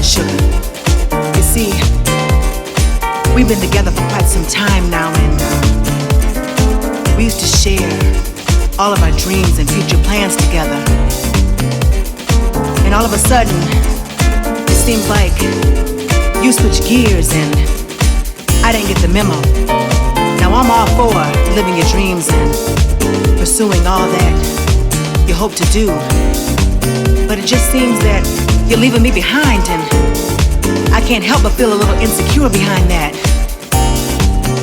and sugar. You see, we've been together for quite some time now, and we used to share all of our dreams and future plans together. And all of a sudden, it seems like you switched gears and I didn't get the memo. Now I'm all for living your dreams and pursuing all that you hope to do. But it just seems that you're leaving me behind, and I can't help but feel a little insecure behind that.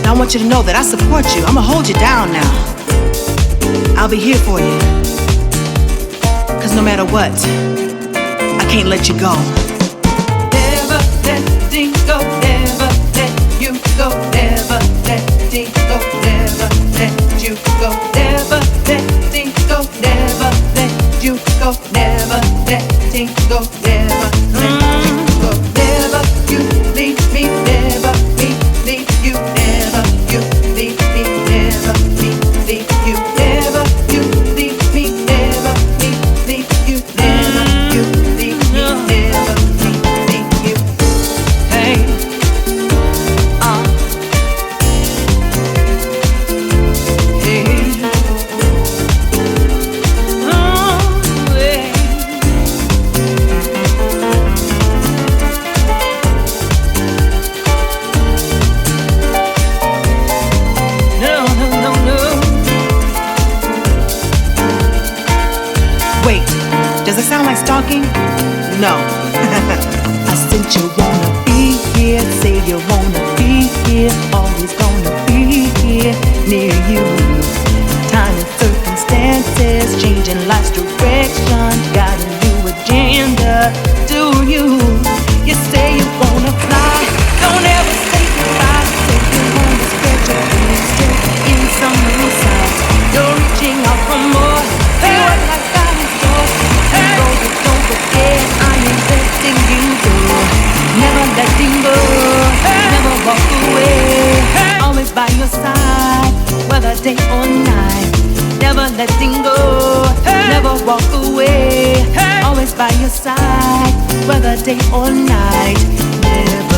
Now I want you to know that I support you. I'ma hold you down now. I'll be here for you. 'Cause no matter what, I can't let you go. Never letting go, never let you go, never letting go, never let you go, never letting go, never let you go, never letting go, never let you go, never you leave me, never me leave you, never you leave me, never me leave you, never you leave me, never me leave you, never you leave me, never me leave you. Hey, hey, hey. No, no, no, no. Wait, does it sound like stalking? No. I said you wanna be here, say you wanna be here, always gonna be here near you. Time and circumstances, changing life's direction, got a new agenda, do you? You say you wanna fly, don't ever say goodbye, say you wanna spread your wings still in some new sight. You're reaching out for more, see what I got in store. And don't forget, I ain't letting you go. Never letting go, never walk away. Always by your side, whether day or night. Never letting go, never walk away. Always by your side, whether day or night. Never